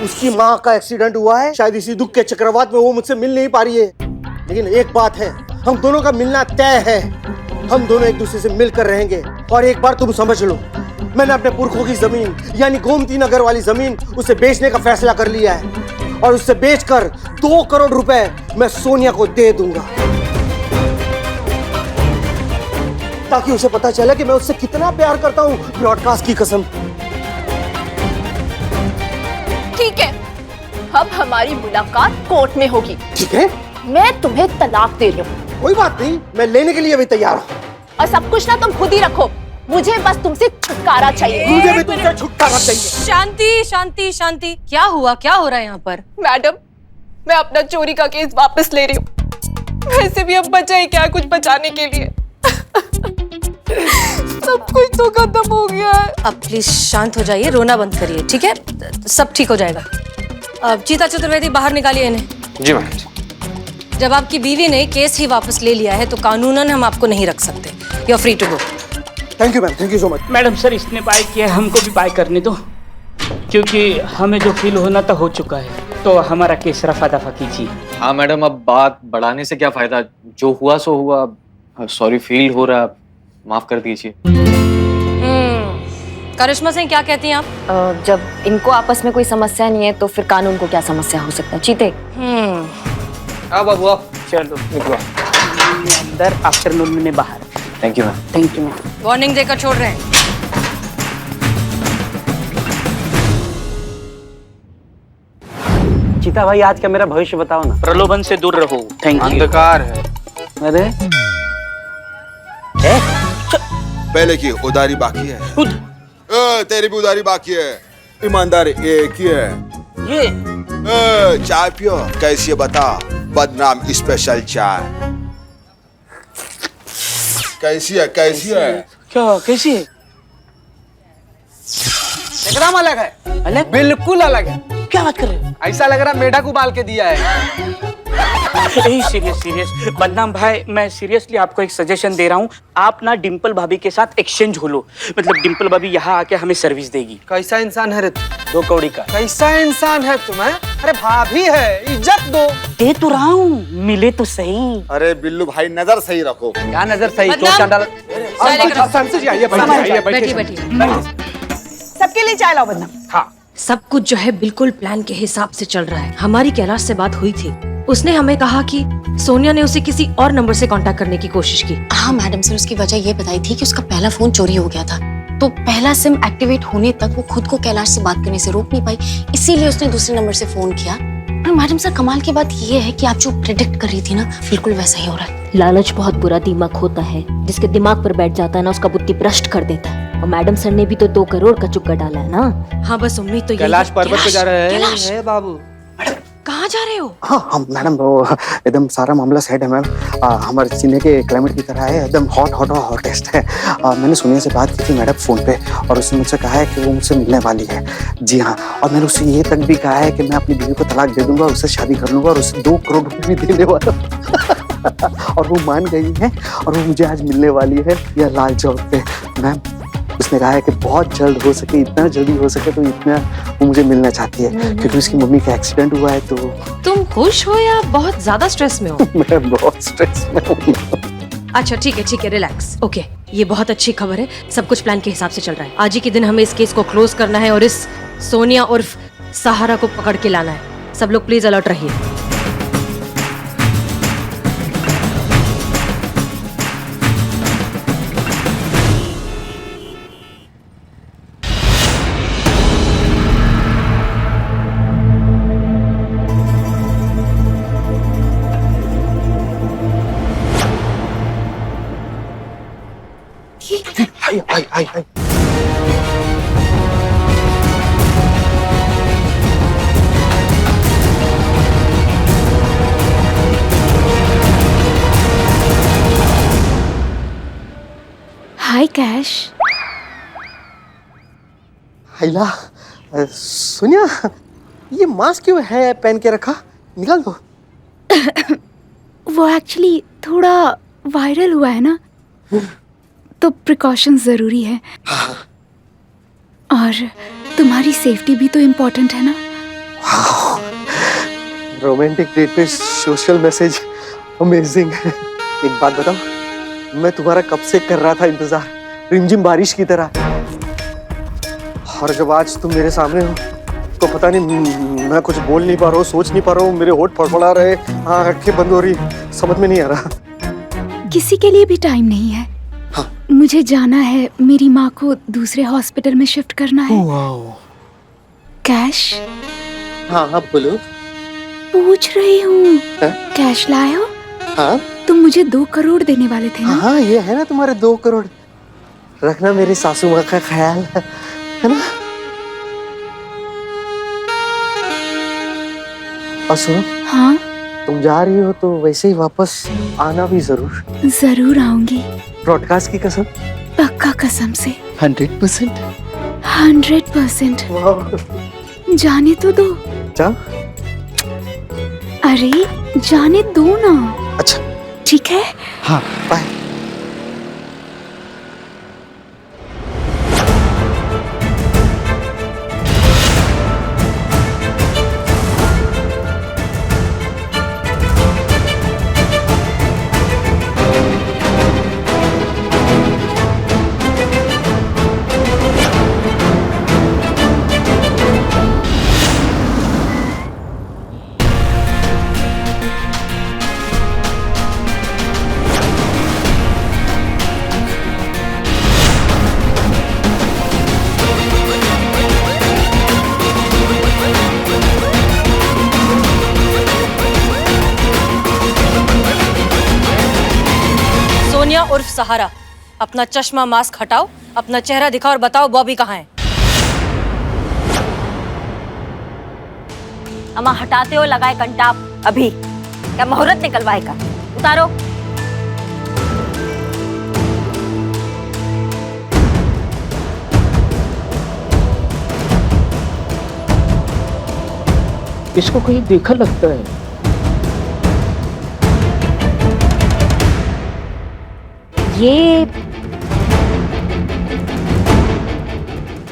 उसकी माँ का एक्सीडेंट हुआ है, शायद इसी दुख के चक्रवात में वो मुझसे मिल नहीं पा रही है। लेकिन एक बात है, हम दोनों का मिलना तय है। हम दोनों एक दूसरे से मिलकर रहेंगे। और एक बार तुम समझ लो, मैंने अपने पुरखों की जमीन यानी गोमती नगर वाली जमीन उसे बेचने का फैसला कर लिया है। और उससे बेचकर 2 करोड़ रुपए मैं सोनिया को दे दूंगा, ताकि उसे पता चले कि मैं उससे कितना प्यार करता हूं, ब्रॉडकास्ट की कसम। ठीक है, अब हमारी मुलाकात कोर्ट में होगी। ठीक है, मैं तुम्हें तलाक दे रही हूँ। कोई बात नहीं, मैं लेने के लिए भी तैयार हूँ। और सब कुछ ना तुम खुद ही रखो, मुझे बस तुमसे छुटकारा चाहिए। मुझे भी तुमसे छुटकारा चाहिए। शांति शांति शांति, क्या हुआ, क्या हो रहा है यहाँ पर? मैडम, मैं अपना चोरी का केस वापस ले रही हूँ। वैसे भी अब बचा ही क्या कुछ बचाने के लिए। सब कुछ तो खत्म हो गया है। अब प्लीज शांत हो जाइए, रोना बंद करिए, ठीक है? सब ठीक हो जाएगा। अब चीता चतुर्वेदी बाहर निकालिए इन्हें। जी मैडम। जब आपकी बीवी ने केस ही वापस ले लिया है तो कानूनन हम आपको नहीं रख सकते। You are free to go. Thank you ma'am, thank you so much. Madam sir, इसने बाय किया, हमको भी बाय करने दो, क्योंकि हमें जो फील होना था हो चुका है। तो हमारा केस रफा दफा कीजिए। हाँ मैडम, अब बात बढ़ाने से क्या फायदा, जो हुआ सो हुआ। सॉरी फील हो रहा, माफ कर दीजिए। करिश्मा सिंह, क्या कहती हैं आप? जब इनको आपस में कोई समस्या नहीं है तो फिर कानून को क्या समस्या हो सकता है? चीते। अब बाबू चलो अंदर, आफ्टरनून में बाहर। Thank you ma'am. Thank you ma'am. Warning देकर छोड़ रहे हैं। चीता भाई, आज का मेरा भविष्य बताओ ना। प्रलोभन से दूर रहो। Thank you. अंधकार है। अरे पहले की उधारी बाकी है। तेरी भी उधारी बाकी है। ईमानदार एक ही है। ये चाय पियो, कैसी है बता? बदनाम स्पेशल चाय। कैसी है, कैसी है? क्या, कैसी है? एकदम अलग है। अलग? बिल्कुल अलग है। क्या बात कर रहे हो? ऐसा लग रहा मेढक को उबाल के दिया है। सीरियस बदनाम भाई, मैं सीरियसली आपको एक सजेशन दे रहा हूँ। आप ना डिम्पल भाभी के साथ एक्सचेंज हो लो। मतलब डिम्पल भाभी यहाँ आके हमें सर्विस देगी। कैसा इंसान है रे तू? 2 कौड़ी का। कैसा इंसान है तुम्हें? अरे भाभी है, इज्जत दो। दे तो रहा हूँ, मिले तो सही। अरे बिल्लू भाई, नजर सही रखो। क्या नजर सही? बदनाम। चोर चांडाल। बैठिए। सबके लिए चाय लाओ बदनाम। हाँ, सब कुछ जो है बिल्कुल प्लान के हिसाब से चल रहा है। हमारी कैलाश से बात हुई थी, उसने हमें कहा कि सोनिया ने उसे किसी और नंबर से कांटेक्ट करने की कोशिश की। हाँ मैडम सर, उसकी वजह ये बताई थी कि उसका पहला फोन चोरी हो गया था, तो पहला सिम एक्टिवेट होने तक वो खुद को कैलाश से बात करने से रोक नहीं पाई, इसीलिए उसने दूसरे नंबर से फोन किया। और मैडम सर, कमाल की बात ये है कि आप जो प्रेडिक्ट कर रही थी ना, बिल्कुल वैसा ही हो रहा है। लालच बहुत बुरा दिमाग होता है, जिसके दिमाग पर बैठ जाता है ना, उसका बुद्धि भ्रष्ट कर देता है। और मैडम सर ने भी तो 2 करोड़ का चुक्का डाला है ना। हाँ, बस उम्मीद तो यही कैलाश है। पर्वत पे जा रहे कैलाश, हैं बाबू। कहाँ जा रहे हो? हाँ हम मैडम, वो एकदम सारा मामला सेट है मैम। हमारे सीने के क्लाइमेट की तरह है, एकदम हॉटेस्ट है। मैंने सोनिया से बात की थी मैडम फोन पे, और उसने मुझसे कहा है कि वो मुझसे मिलने वाली है। जी हाँ, और मैंने उससे ये तक भी कहा है कि मैं अपनी बीवी को तलाक दे दूंगा, उससे शादी कर लूंगा और उसे 2 करोड़ रुपए भी देने वाला हूं। और वो मान गई है, और वो मुझे आज मिलने वाली है या लाल चौक पे। मैम, उसने कहा है कि बहुत जल्द हो सके, इतना जल्दी हो सके तो इतना वो मुझे मिलना चाहती है, क्योंकि उसकी मम्मी का एक्सीडेंट हुआ है। तो तुम खुश हो या बहुत ज्यादा स्ट्रेस में हो? मैं बहुत स्ट्रेस में हूँ। अच्छा ठीक है, रिलैक्स। ओके, ये बहुत अच्छी खबर है, सब कुछ प्लान के हिसाब से चल रहा है। आज ही के दिन हमें इस केस को क्लोज करना है और इस सोनिया उर्फ सहारा को पकड़ के लाना है। सब लोग प्लीज अलर्ट रहिए। हाय। हाय कैश। हाइला, सोनिया, ये मास्क क्यों है पहन के रखा? निकाल दो। वो एक्चुअली थोड़ा वायरल हुआ है ना, तो प्रिकॉशंस जरूरी है। और तुम्हारी सेफ्टी भी तो इम्पोर्टेंट है ना। रोमांटिक डेट पे सोशल मैसेज, अमेजिंग। एक बात बताओ, मैं तुम्हारा कब से कर रहा था इंतजार, रिमझिम बारिश की तरह। और जब आज तुम मेरे सामने हो तो पता नहीं, मैं कुछ बोल नहीं पा रहा हूँ, सोच नहीं पा रहा हूँ, मेरे होठ फड़फड़ा रहे, आंखें बंद हो रही, समझ में नहीं आ रहा। किसी के लिए भी टाइम नहीं है। हाँ। मुझे जाना है, मेरी माँ को दूसरे हॉस्पिटल में शिफ्ट करना है। कैश? हाँ हाँ बोलो। पूछ रही हूँ, हाँ? कैश लाए हो? हाँ तुम मुझे 2 करोड़ देने वाले थे ना? हाँ, ये है ना तुम्हारे 2 करोड़। रखना मेरी सासू माँ का ख्याल, है ना? और सुनो, हाँ तुम जा रही हो तो वैसे ही वापस आना भी जरूर। जरूर आऊंगी, ब्रॉडकास्ट की कसम। पक्का कसम से। 100%। 100%। जाने तो दो। जा। अरे जाने दो ना। अच्छा ठीक है। हाँ बाय। सोनिया उर्फ सहारा, अपना चश्मा मास्क हटाओ, अपना चेहरा दिखाओ और बताओ बॉबी कहाँ है। अम्मा हटाते हो लगाए कंटाप अभी, क्या मुहूर्त निकलवाएगा? उतारो। इसको कहीं देखा लगता है। ये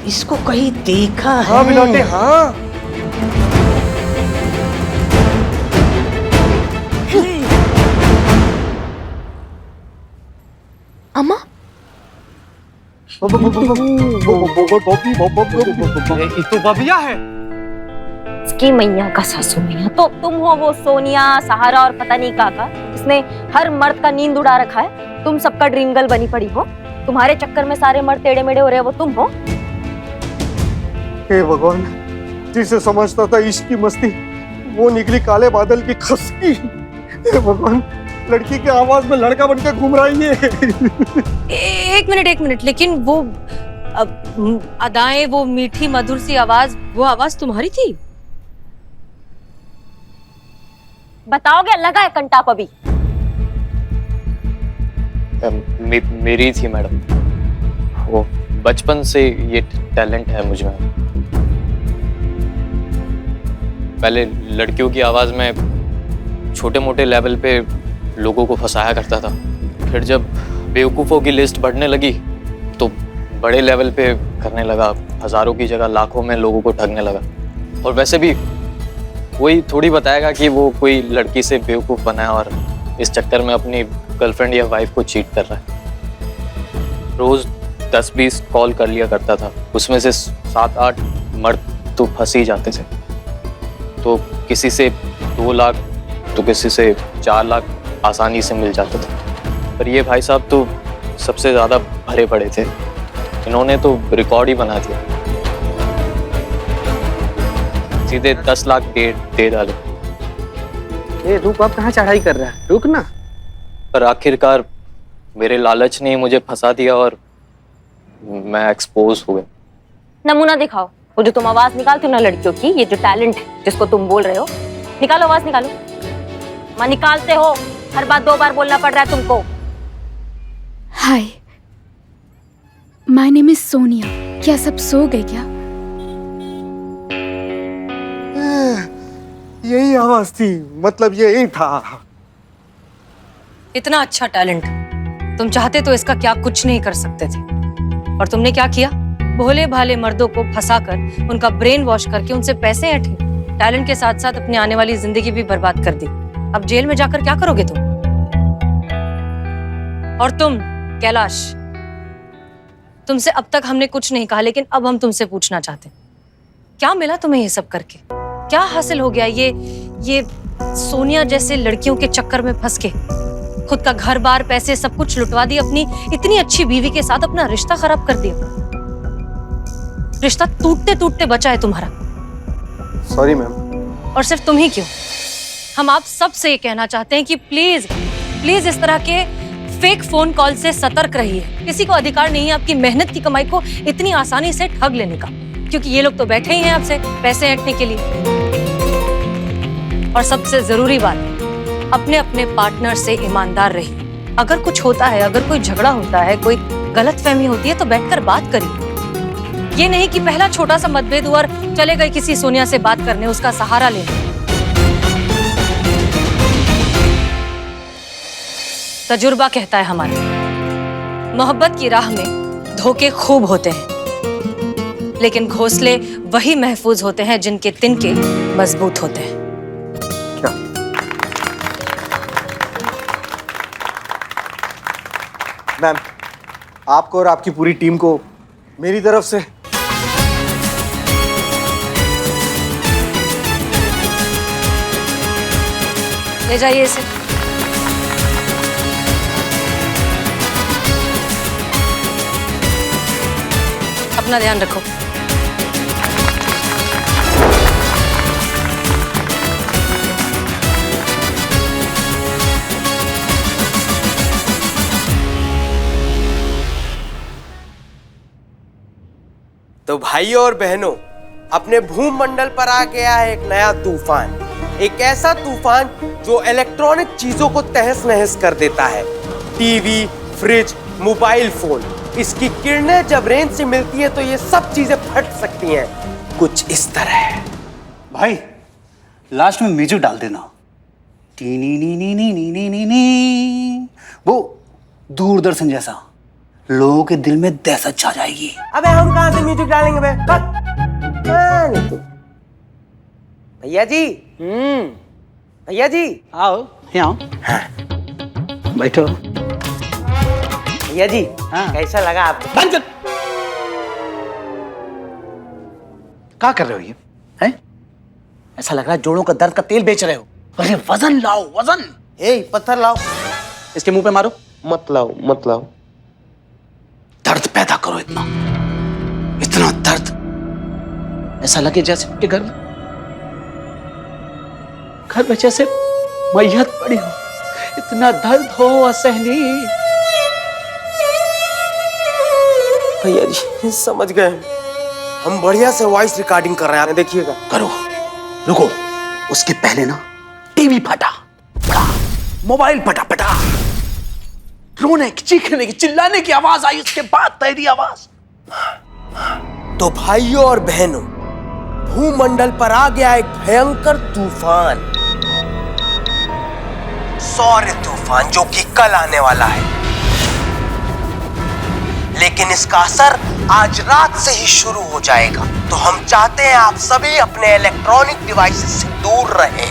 इसको कहीं देखा है। हाँ बिलोटे, हाँ। अम्मा ये तो बबिया है। इसकी मैया का सासू मैया तो तुम हो वो सोनिया, सहारा और पता नहीं काका, इसने हर मर्द का नींद उड़ा रखा है। तुम सबका ड्रीम गर्ल बनी पड़ी हो, तुम्हारे चक्कर में सारे मर्द टेढ़े मेढ़े हो रहे हैं, वो तुम हो। हे भगवान, जिसे समझता था इश्क की मस्ती, वो निकली काले बादल की खसकी। हे भगवान, लड़की की आवाज में लड़का बनकर घूम रहा है ये। एक मिनट, लेकिन वो अदाएं, वो मीठी मधुर सी आवाज, वो आवाज तुम्हारी थी? बताओगे लगाए कंटाप अभी? मेरी थी मैडम, वो बचपन से ये टैलेंट है मुझ में। पहले लड़कियों की आवाज में छोटे मोटे लेवल पे लोगों को फंसाया करता था, फिर जब बेवकूफ़ों की लिस्ट बढ़ने लगी तो बड़े लेवल पे करने लगा, हजारों की जगह लाखों में लोगों को ठगने लगा। और वैसे भी वही थोड़ी बताएगा कि वो कोई लड़की से बेवकूफ़ बना है और इस चक्कर में अपनी गर्लफ्रेंड या वाइफ को चीट कर रहा है। रोज़ 10-20 कॉल कर लिया करता था, उसमें से 7-8 मर्द तो फंस ही जाते थे। तो किसी से 2 लाख तो किसी से 4 लाख आसानी से मिल जाते थे। पर ये भाई साहब तो सबसे ज़्यादा भरे पड़े थे, इन्होंने तो रिकॉर्ड ही बना दिया, सीधे 10 लाख दे डाले। ए रुक, अब कहाँ चढ़ाई कर रहा है, रुक ना। पर आखिरकार मेरे लालच ने मुझे फंसा दिया और मैं एक्सपोज हो गया। नमूना दिखाओ, वो जो तुम आवाज निकालते हो ना लड़कियों की, ये जो टैलेंट है जिसको तुम बोल रहे हो, निकालो आवाज निकालो। मां निकालते हो, हर बात 2 बार बोलना पड़ रहा है तुमको। हाय, माय नेम इज सोनिया। क्या सब सो गए क्या? यही आवाज थी, मतलब यही था। इतना अच्छा टैलेंट, तुम चाहते तो इसका क्या कुछ नहीं कर सकते थे, और तुमने क्या किया? भोले भाले मर्दों को फंसाकर उनका ब्रेन वॉश करके उनसे पैसे ऐंठे। टैलेंट के साथ साथ अपनी आने वाली जिंदगी भी बर्बाद कर दी। अब जेल में जाकर क्या करोगे तुम? और तुम कैलाश, तुमसे अब तक हमने कुछ नहीं कहा, लेकिन अब हम तुमसे पूछना चाहते हैं, क्या मिला तुम्हें ये सब करके? क्या हासिल हो गया ये सोनिया जैसे लड़कियों के चक्कर में फंस के खुद का घर बार पैसे सब कुछ लुटवा दिया, अपनी इतनी अच्छी बीवी के साथ अपना रिश्ता खराब कर दिया। रिश्ता टूटते टूटते बचा है तुम्हारा। Sorry ma'am. और सिर्फ तुम ही क्यों, हम आप सबसे ये कहना चाहते हैं कि प्लीज प्लीज इस तरह के फेक फोन कॉल से सतर्क रहिए। किसी को अधिकार नहीं है आपकी मेहनत की कमाई को इतनी आसानी से ठग लेने का, क्योंकि ये लोग तो बैठे ही हैं आपसे पैसे ऐंठने के लिए। और सबसे जरूरी बात, अपने अपने पार्टनर से ईमानदार रहिए। अगर कुछ होता है, अगर कोई झगड़ा होता है, कोई गलतफहमी होती है, तो बैठकर बात करिए। ये नहीं कि पहला छोटा सा मतभेद हुआ और चले गए किसी सोनिया से बात करने, उसका सहारा लेने। तजुर्बा कहता है हमारा, मोहब्बत की राह में धोखे खूब होते हैं, लेकिन घोंसले वही महफूज होते हैं जिनके तिनके मजबूत होते हैं। मैम, आपको और आपकी पूरी टीम को मेरी तरफ से ले जाइए इसे। अपना ध्यान रखो। तो भाइयों और बहनों, अपने भूमंडल पर आ गया है एक नया तूफान। एक ऐसा तूफान जो इलेक्ट्रॉनिक चीजों को तहस नहस कर देता है। टीवी, फ्रिज, मोबाइल फोन, इसकी किरणें जब रेंज से मिलती है तो ये सब चीजें फट सकती हैं, कुछ इस तरह। भाई लास्ट में म्यूजिक डाल देना, टी नी नी नी नी नी नी नी नी, वो दूरदर्शन जैसा, लोगों के दिल में दहशत छा जाएगी। अबे हम कहां से म्यूजिक डालेंगे बे? नहीं तो भैया जी, भैया जी आओ यहाँ बैठो। भैया जी, कैसा लगा आपको? बंद कर। क्या कर रहे हो ये? हैं? ऐसा लग रहा है जोड़ों का दर्द का तेल बेच रहे हो। अरे वजन लाओ, वजन। पत्थर लाओ। इसके मुंह पे मारो। मत लाओ, मत लाओ। दर्द पैदा करो, इतना दर्द, ऐसा लगे जैसे आपके घर में जैसे मैयत पड़ी हो, इतना दर्द हो असहनीय। भैया जी समझ गए, हम बढ़िया से वॉइस रिकॉर्डिंग कर रहे हैं, देखिएगा। करो, रुको, उसके पहले ना टीवी फटा, मोबाइल फटा फटा, रोने की, चीखने की, चिल्लाने की आवाज आई, उसके बाद तेरी आवाज। तो भाइयों और बहनों, भूमंडल पर आ गया एक भयंकर तूफान, सौर्य तूफान, जो कि कल आने वाला है। लेकिन इसका असर आज रात से ही शुरू हो जाएगा। तो हम चाहते हैं आप सभी अपने इलेक्ट्रॉनिक डिवाइसेस से दूर रहें,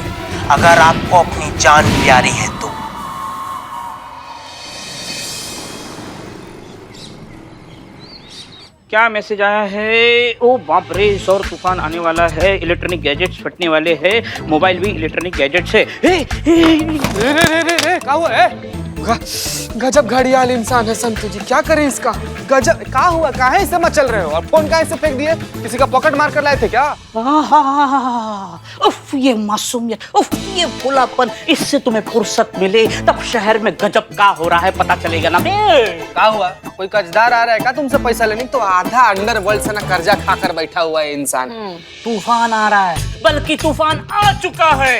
अगर आपको अपनी जान प्यारी है तो। क्या मैसेज आया है? ओ बाप रे, सौर तूफान आने वाला है, इलेक्ट्रॉनिक गैजेट्स फटने वाले हैं, मोबाइल भी इलेक्ट्रॉनिक गैजेट्स है। क्या हुआ है? गजब घड़ियाल इंसान है संतु जी, क्या करें इसका? गजब, क्या हुआ? काहे से मचल रहे हो? और फोन काहे से फेंक दिए? किसी का पॉकेट मार कर लाए थे क्या? उफ, ये मासूमियत, उफ, ये भोलापन, इससे तुम्हें फुर्सत मिले तब शहर में गजब का हो रहा है पता चलेगा ना। क्या हुआ? कोई कर्जदार आ रहा है क्या तुमसे पैसा लेने? तो आधा अंडरवर्ल्ड से ना कर्जा खाकर बैठा हुआ है इंसान। तूफान आ रहा है, बल्कि तूफान आ चुका है।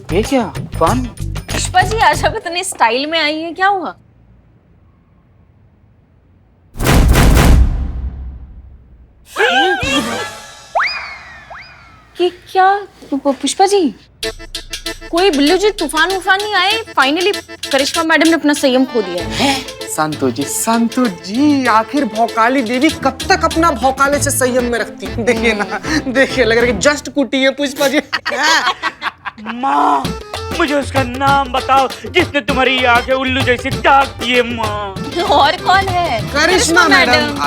ये क्या तूफान? पुष्पा जी आज आप इतने स्टाइल में आई है, क्या हुआ? ये क्या पुष्पा जी? कोई बिल्लू जी तूफान वूफान नहीं आए। फाइनली करिश्मा मैडम ने अपना संयम खो दिया है। संतु जी आखिर भौकाली देवी कब तक अपना भौकाले से संयम में रखती है? देखिए ना, देखिए लग रहा है कि जस्ट कुटी है पुष्पा जी। माँ, मुझे उसका नाम बताओ जिसने तुम्हारी आंखें उल्लू जैसी दाग दिए माँ। और कौन है? करिश्मा मैडम।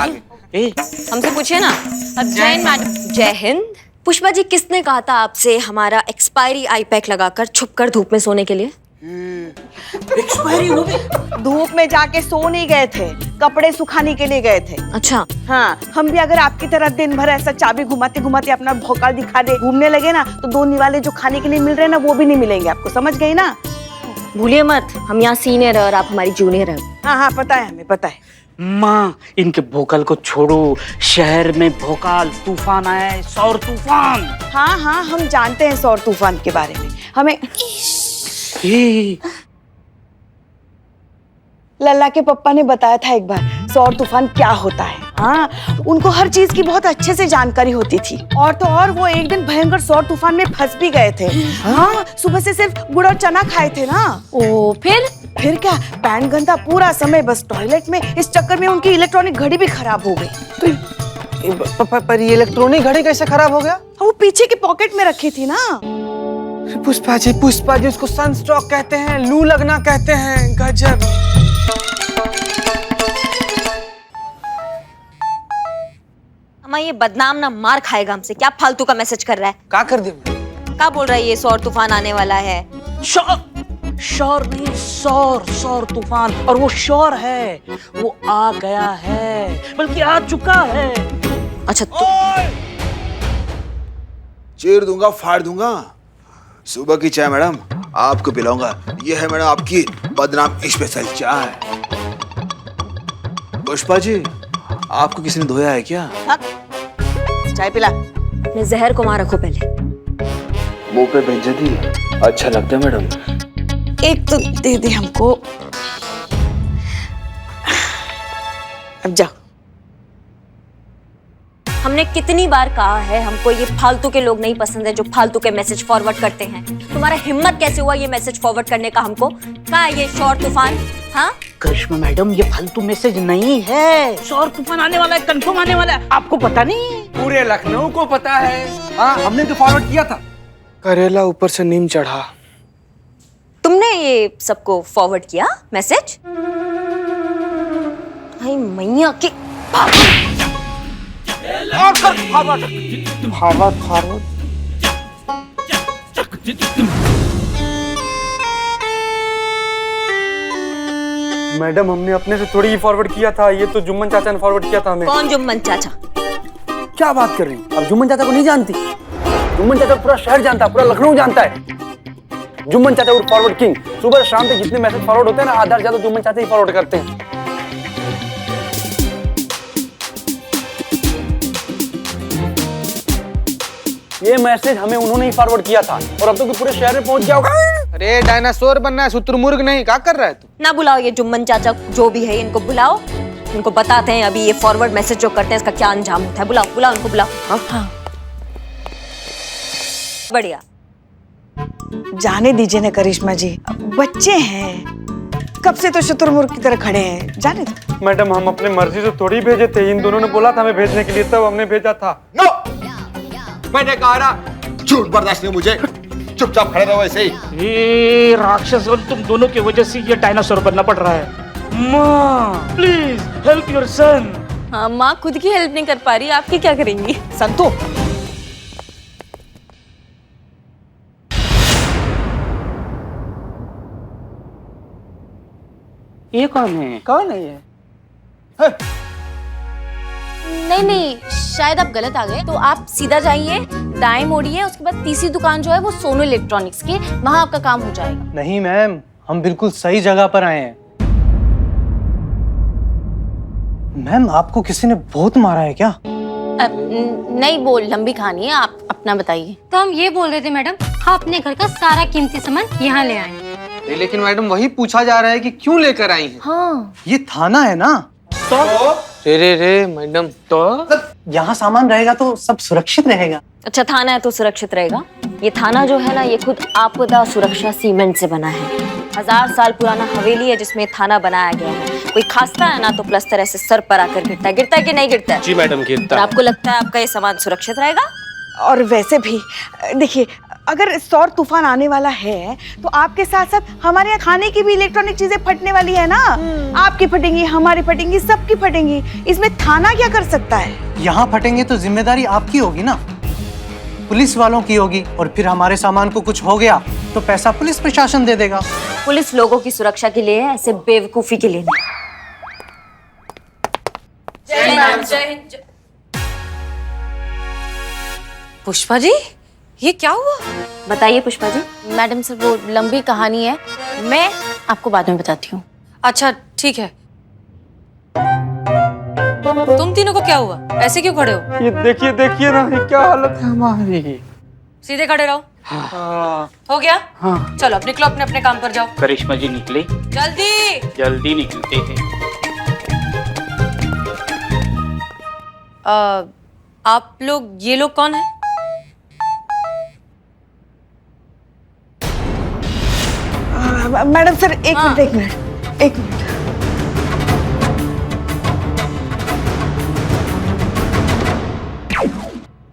हमसे पूछिए ना। जय हिंद मैडम। जय हिंद। पुष्पा जी, किसने कहा था आपसे हमारा एक्सपायरी आई पैक लगाकर छुपकर धूप में सोने के लिए? एक्सपायरी हो गई? धूप में जाके सो नहीं गए थे, कपड़े सुखाने के लिए गए थे। अच्छा। हाँ, हम भी अगर आपकी तरह दिन भर ऐसा चाबी घुमाते घुमाते अपना भौकाल दिखा दे घूमने लगे ना, तो दो निवाले जो खाने के लिए मिल रहे हैं ना, वो भी नहीं मिलेंगे आपको। समझ गई ना? भूलिए मत, हम यहाँ सीनियर है और आप हमारी जूनियर है। हाँ हाँ, पता है, हमें पता है। माँ, इनके भोकाल को छोड़ो। शहर में भोकाल तूफान आया है, सौर तूफान। हाँ हाँ, हम जानते हैं सौर तूफान के बारे में। हमें लल्ला के पप्पा ने बताया था एक बार सौर तूफान क्या होता है। हाँ, उनको हर चीज की बहुत अच्छे से जानकारी होती थी। और तो और वो एक दिन भयंकर सौर तूफान में फंस भी गए थे। हाँ, सुबह से सिर्फ गुड़ और चना खाए थे ना। ओ, फिर क्या, पैंट गंदा पूरा समय बस टॉयलेट में। इस चक्कर में उनकी इलेक्ट्रॉनिक घड़ी भी खराब हो गई। तो पर ये इलेक्ट्रॉनिक घड़ी कैसे खराब हो गया? वो पीछे की पॉकेट में रखी थी ना। पुष्पा जी उसको सनस्ट्रोक कहते हैं, लू लगना कहते हैं। गजब। हमारा ये बदनाम ना मार खाएगा हमसे। क्या फालतू का मैसेज कर रहा है? क्या कर दे? क्या बोल रहा है ये सौर तूफान आने वाला है? शौर नहीं, सौर तूफान। और वो शौर है, वो आ गया है, बल्कि आ चुका है। अच्छा, चीर दूंगा, फाड़ दूंगा। सुबह की चाय मैडम आपको पिलाऊंगा। ये है मैडम आपकी बदनाम स्पेशल चाय। पुष्पा जी, आपको किसी ने धोया है क्या? चाय पिला। अपने जहर को वहां रखो पहले। मुंह पे बेइज्जती अच्छा लगता है मैडम। एक तो दे दे हमको। अब जाओ। हमने कितनी बार कहा है हमको ये फालतू के लोग नहीं पसंद है जो फालतू के मैसेज फॉरवर्ड करते हैं। तुम्हारा हिम्मत कैसे हुआ ये मैसेज फॉरवर्ड करने का हमको? क्या है ये सौर तूफान? हाँ करिश्मा मैडम, ये फालतू मैसेज नहीं है। सौर तूफान आने वाला है, कंफर्म आने वाला है। आपको पता नहीं? पूरे लखनऊ को पता है। हाँ, हमने तो फॉरवर्ड किया था। करेला ऊपर से नीम चढ़ा। तुमने ये सबको फॉरवर्ड किया मैसेज? हाय मैया की। मैडम, हमने अपने से थोड़ी ही फॉरवर्ड किया था। ये तो जुम्मन चाचा ने फॉरवर्ड किया था हमें। कौन जुम्मन चाचा? क्या बात कर रही है? अब जुम्मन चाचा को नहीं जानती? जुम्मन चाचा पूरा शहर जानता है, पूरा लखनऊ जानता है। जुम्मन चाचा उर्फ फॉरवर्ड किंग। सुबह शाम तक जितने मैसेज फॉरवर्ड होते हैं ना, आधा ज्यादा जुम्मन चाचा ही फॉरवर्ड करते हैं। ये मैसेज हमें उन्होंने ही फॉरवर्ड किया था और अब तो पूरे शहर में पहुंच गया होगा। अरे डायनासोर बनना है, शुतुरमुर्ग नहीं। क्या कर रहा है तू? ना बुलाओ ये जुम्मन चाचा जो भी है, इनको बुलाओ। इनको बताते हैं अभी ये फॉरवर्ड मैसेज जो करते हैं इसका क्या अंजाम होता है। बुलाओ इनको बुलाओ। हाँ। बढ़िया। जाने दीजिए ना करिश्मा जी, बच्चे हैं। कब से तो शुतुरमुर्ग की तरह खड़े हैं, जाने दो। मैडम, हम अपने मर्जी से थोड़ी भेजे थे। इन दोनों ने बोला था हमें भेजने के लिए, तब हमने भेजा था। नो, मैंने कहा ना, झूठ बर्दाश्त नहीं मुझे। चुपचाप खड़े रहो ऐसे ही। ये राक्षस, और तुम दोनों की वजह से ये डायनासोर बनना पड़ रहा है। माँ, प्लीज हेल्प योर सन। हाँ, माँ खुद की हेल्प नहीं कर पा रही, आपकी क्या करेंगी? संतु, ये कौन है? कौन है ये? नहीं, शायद आप गलत आ गए। तो आप सीधा जाइए, दाएं मोड़िए, उसके बाद तीसरी दुकान जो है वो सोनू इलेक्ट्रॉनिक्स की, वहां आपका काम हो जाएगा। नहीं मैम, हम बिल्कुल सही जगह पर आए हैं। मैम, आपको किसी ने बहुत मारा है क्या? नहीं, वो लंबी कहानी है, आप अपना बताइए। तो हम ये बोल रहे थे मैडम, हम अपने घर का सारा कीमती सामान यहाँ ले आए। लेकिन मैडम, वही पूछा जा रहा है कि क्यों लेकर आई हैं? हाँ, ये थाना है ना? तो रे मैडम, तो यहाँ सामान रहेगा तो सब सुरक्षित रहेगा। अच्छा, थाना है तो सुरक्षित रहेगा। ये थाना जो है ना, ये खुद आपदा सुरक्षा सीमेंट से बना है। 1000 साल पुराना हवेली है जिसमें थाना बनाया गया है। कोई खांसता है ना तो प्लस्तर ऐसे सर पर आकर गिरता है कि नहीं गिरता है? जी मैडम, गिरता और है। आपको लगता है आपका ये सामान सुरक्षित रहेगा? और वैसे भी देखिए, अगर सौर तूफान आने वाला है तो आपके साथ साथ हमारे यहाँ खाने की भी इलेक्ट्रॉनिक चीजें फटने वाली है ना। आपकी फटेंगी, हमारी फटेंगी, सबकी फटेंगी। इसमें थाना क्या कर सकता है? यहाँ फटेंगे तो जिम्मेदारी आपकी होगी ना, पुलिस वालों की होगी। और फिर हमारे सामान को कुछ हो गया तो पैसा पुलिस प्रशासन दे देगा। पुलिस लोगों की सुरक्षा के लिए है, ऐसे बेवकूफी के लिए नहीं। जय मैम, जय हिंद। पुष्पा जी, ये क्या हुआ? बताइए पुष्पा जी। मैडम सर, वो लंबी कहानी है, मैं आपको बाद में बताती हूँ। अच्छा ठीक है। तुम तीनों को क्या हुआ? ऐसे क्यों खड़े हो? ये देखिए ना, ये क्या हालत है हमारी। सीधे खड़े रहो। हाँ। हो गया? हाँ। चलो अब निकलो, अपने काम पर जाओ। करिश्मा जी निकले? जल्दी निकलते हैं। आप लोग, ये लोग कौन है? मैडम सर, एक मिनट।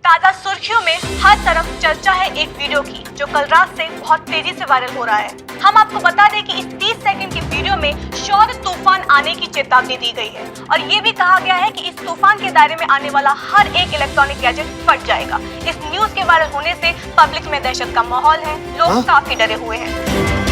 ताजा सुर्खियों में हर तरफ चर्चा है एक वीडियो की, जो कल रात से बहुत तेजी से वायरल हो रहा है। हम आपको बता दें कि इस 30 सेकंड की वीडियो में सौर तूफान आने की चेतावनी दी गई है और ये भी कहा गया है कि इस तूफान के दायरे में आने वाला हर एक इलेक्ट्रॉनिक गैजेट फट जाएगा। इस न्यूज के वायरल होने से पब्लिक में दहशत का माहौल है, लोग काफी डरे हुए हैं।